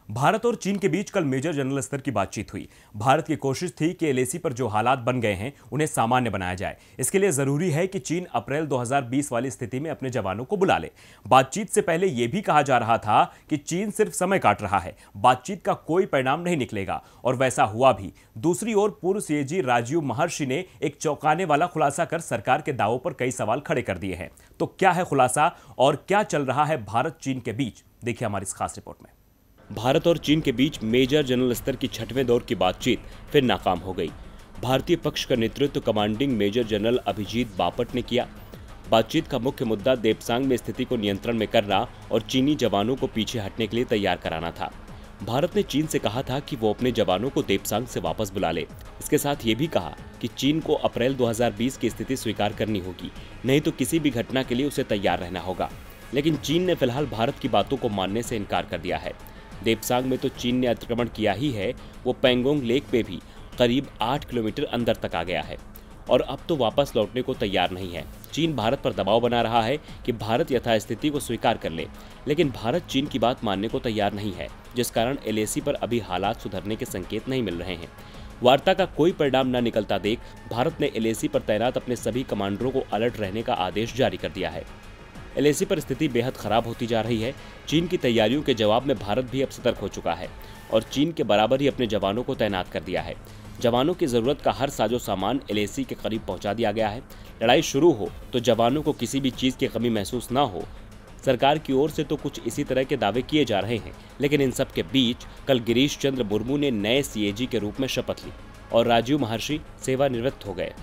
भारत और चीन के बीच कल मेजर जनरल स्तर की बातचीत हुई। भारत की कोशिश थी कि एलएसी पर जो हालात बन गए हैं उन्हें सामान्य बनाया जाए। इसके लिए जरूरी है कि चीन अप्रैल 2020 वाली स्थिति में अपने जवानों को बुला ले। बातचीत से पहले यह भी कहा जा रहा था कि चीन सिर्फ समय काट रहा है, बातचीत का कोई परिणाम नहीं निकलेगा, और वैसा हुआ भी। दूसरी ओर पूर्व सीएजी राजीव महर्षि ने एक चौंकाने वाला खुलासा कर सरकार के दावों पर कई सवाल खड़े कर दिए हैं। तो क्या है खुलासा और क्या चल रहा है भारत चीन के बीच, देखिए हमारी इस खास रिपोर्ट में। भारत और चीन के बीच मेजर जनरल स्तर की 6वें दौर की बातचीत फिर नाकाम हो गई। भारतीय पक्ष का नेतृत्व commanding major general Abhijit Bapat ने किया। बातचीत का मुख्य मुद्दा देपसांग में स्थिति को नियंत्रण में करना और चीनी जवानों को पीछे हटने के लिए तैयार कराना था। भारत ने चीन से कहा था कि वो अपने जवानों को देपसांग से वापस बुला ले। इसके साथ ये भी कहा कि चीन को अप्रैल 2020 की स्थिति स्वीकार करनी होगी, नहीं तो किसी भी घटना के लिए उसे तैयार रहना होगा। लेकिन चीन ने फिलहाल भारत की बातों को मानने से इनकार कर दिया है। देपसांग में तो चीन ने अतिक्रमण किया ही है, वो पेंगोंग लेक पे भी करीब 8 किलोमीटर अंदर तक आ गया है और अब तो वापस लौटने को तैयार नहीं है। चीन भारत पर दबाव बना रहा है कि भारत यथास्थिति को स्वीकार कर ले, लेकिन भारत चीन की बात मानने को तैयार नहीं है, जिस कारण एलएसी पर अभी हालात सुधरने के संकेत नहीं मिल रहे हैं। वार्ता का कोई परिणाम न निकलता देख भारत ने एलएसी पर तैनात अपने सभी कमांडरों को अलर्ट रहने का आदेश जारी कर दिया है। एलएसी पर स्थिति बेहद खराब होती जा रही है। चीन की तैयारियों के जवाब में भारत भी अब सतर्क हो चुका है और चीन के बराबर ही अपने जवानों को तैनात कर दिया है। जवानों की जरूरत का हर साजो सामान एलएसी के करीब पहुंचा दिया गया है। लड़ाई शुरू हो तो जवानों को किसी भी चीज की कमी महसूस ना हो। सरकार की ओर से तो कुछ इसी तरह के दावे किए जा रहे हैं, लेकिन इन सब के बीच कल गिरीश चंद्र मुर्मू ने नए सीएजी के रूप में शपथ ली और राजीव महर्षि सेवानिवृत्त हो गए।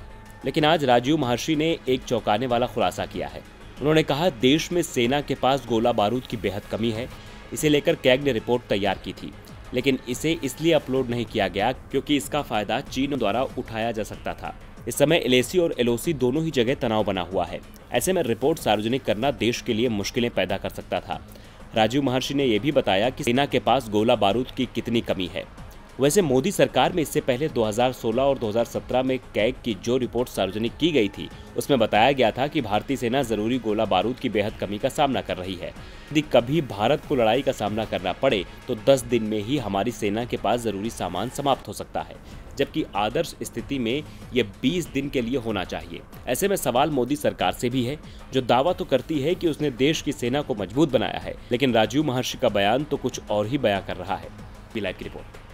लेकिन आज राजीव महर्षि ने एक चौंकाने वाला खुलासा किया है। उन्होंने कहा, देश में सेना के पास गोला बारूद की बेहद कमी है। इसे लेकर कैग ने रिपोर्ट तैयार की थी, लेकिन इसे इसलिए अपलोड नहीं किया गया क्योंकि इसका फायदा चीन द्वारा उठाया जा सकता था। इस समय एलएसी और एलओसी दोनों ही जगह तनाव बना हुआ है। ऐसे में रिपोर्ट सार्वजनिक करना देश के लिए मुश्किलें पैदा कर सकता था। राजीव महर्षि ने यह भी बताया कि सेना के पास गोला बारूद की कितनी कमी है। वैसे मोदी सरकार में इससे पहले 2016 और 2017 में कैग की जो रिपोर्ट सार्वजनिक की गई थी, उसमें बताया गया था कि भारतीय सेना जरूरी गोला बारूद की बेहद कमी का सामना कर रही है। यदि कभी भारत को लड़ाई का सामना करना पड़े तो 10 दिन में ही हमारी सेना के पास जरूरी सामान समाप्त हो सकता है, जबकि आदर्श स्थिति में ये 20 दिन के लिए होना चाहिए। ऐसे में सवाल मोदी सरकार से भी है, जो दावा तो करती है कि उसने देश की सेना को मजबूत बनाया है, लेकिन राजीव महर्षि का बयान तो कुछ और ही बयां कर रहा है। लाइव की रिपोर्ट।